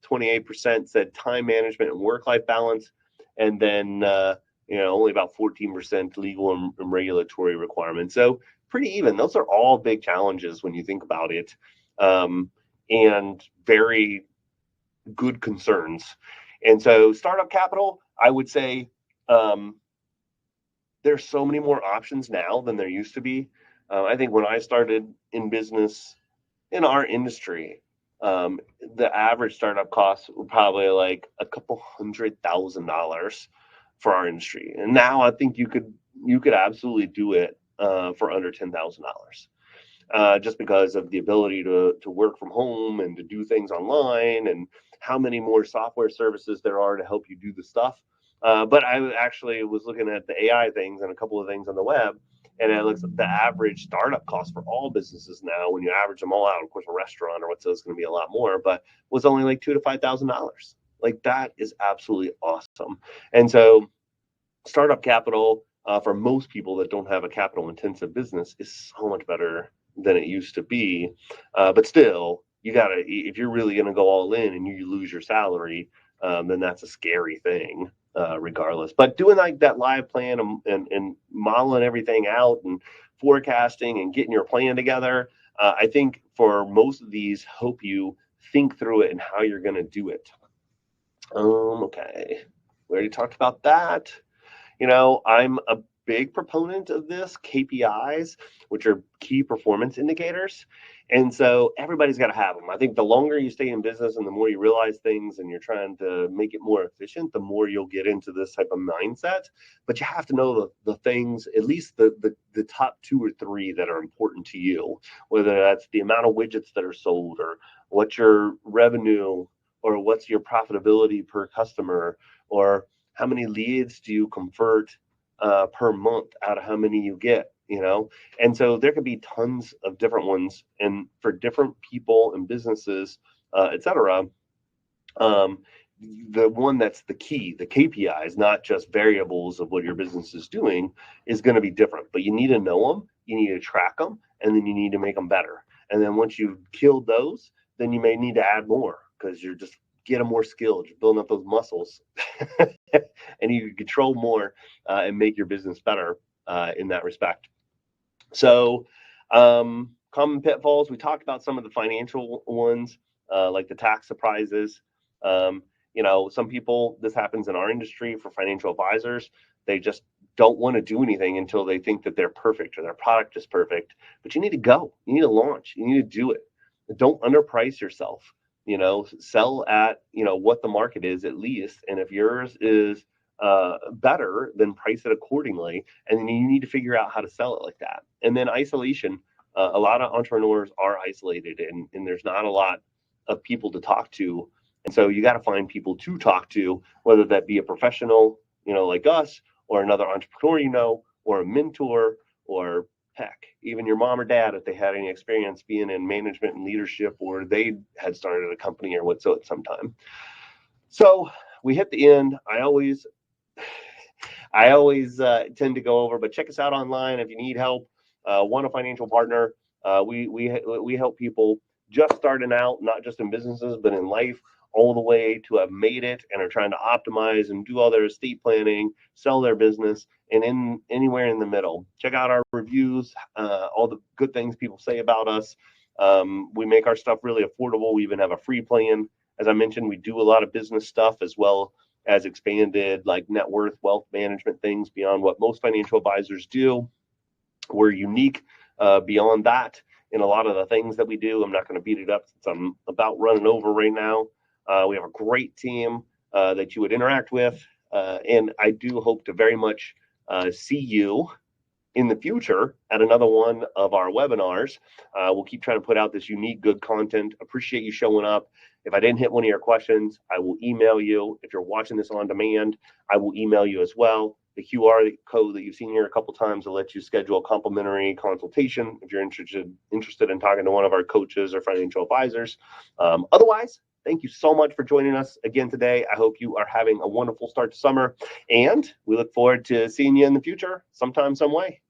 28% said time management and work-life balance. And then, only about 14% legal and regulatory requirements. So pretty even. Those are all big challenges when you think about it. And very good concerns. And so startup capital, I would say there's so many more options now than there used to be. I think when I started in business in our industry, the average startup cost were probably like a couple $100,000 for our industry. And now I think you could absolutely do it for under $10,000. Just because of the ability to work from home and to do things online and how many more software services there are to help you do the stuff. But I actually was looking at the AI things and a couple of things on the web, and it looks like the average startup cost for all businesses now, when you average them all out, of course, a restaurant or what's going to be a lot more, but was only like $2,000 to $5,000. Like that is absolutely awesome. And so startup capital for most people that don't have a capital intensive business is so much better than it used to be. But still, you gotta, if you're really gonna go all in and you lose your salary, then that's a scary thing, regardless. But doing like that live plan and modeling everything out and forecasting and getting your plan together, I think for most of these help you think through it and how you're gonna do it. Okay, we already talked about that. I'm a big proponent of this, KPIs, which are key performance indicators. And so everybody's got to have them. I think the longer you stay in business and the more you realize things and you're trying to make it more efficient, the more you'll get into this type of mindset. But you have to know the things, at least the top 2 or 3 that are important to you, whether that's the amount of widgets that are sold or what's your revenue or what's your profitability per customer or how many leads do you convert per month out of how many you get, And so there could be tons of different ones. And for different people and businesses, et cetera, the one that's the key, the KPIs, not just variables of what your business is doing, is going to be different. But you need to know them, you need to track them, and then you need to make them better. And then once you've killed those, then you may need to add more because you're just getting more skilled, you're building up those muscles, and you can control more and make your business better in that respect. So common pitfalls, we talked about some of the financial ones, like the tax surprises. Some people, this happens in our industry for financial advisors, they just don't want to do anything until they think that they're perfect or their product is perfect. But you need to go, you need to launch, you need to do it. Don't underprice yourself. Sell at, what the market is at least. And if yours is better, then price it accordingly. And then you need to figure out how to sell it like that. And then isolation. A lot of entrepreneurs are isolated and there's not a lot of people to talk to. And so you got to find people to talk to, whether that be a professional, like us, or another entrepreneur, or a mentor, or Heck, even your mom or dad, if they had any experience being in management and leadership, or they had started a company or what's at some time. So we hit the end. I always tend to go over, but check us out online if you need help. Want a financial partner? We help people just starting out, not just in businesses, but in life, all the way to have made it and are trying to optimize and do all their estate planning, sell their business, and in anywhere in the middle. Check out our reviews, all the good things people say about us. We make our stuff really affordable. We even have a free plan. As I mentioned, we do a lot of business stuff as well as expanded like net worth, wealth management things beyond what most financial advisors do. We're unique beyond that in a lot of the things that we do. I'm not going to beat it up since I'm about running over right now. We have a great team that you would interact with. And I do hope to very much see you in the future at another one of our webinars. We'll keep trying to put out this unique, good content. Appreciate you showing up. If I didn't hit one of your questions, I will email you. If you're watching this on demand, I will email you as well. The QR code that you've seen here a couple times will let you schedule a complimentary consultation if you're interested in talking to one of our coaches or financial advisors. Otherwise, thank you so much for joining us again today. I hope you are having a wonderful start to summer, and we look forward to seeing you in the future sometime, some way.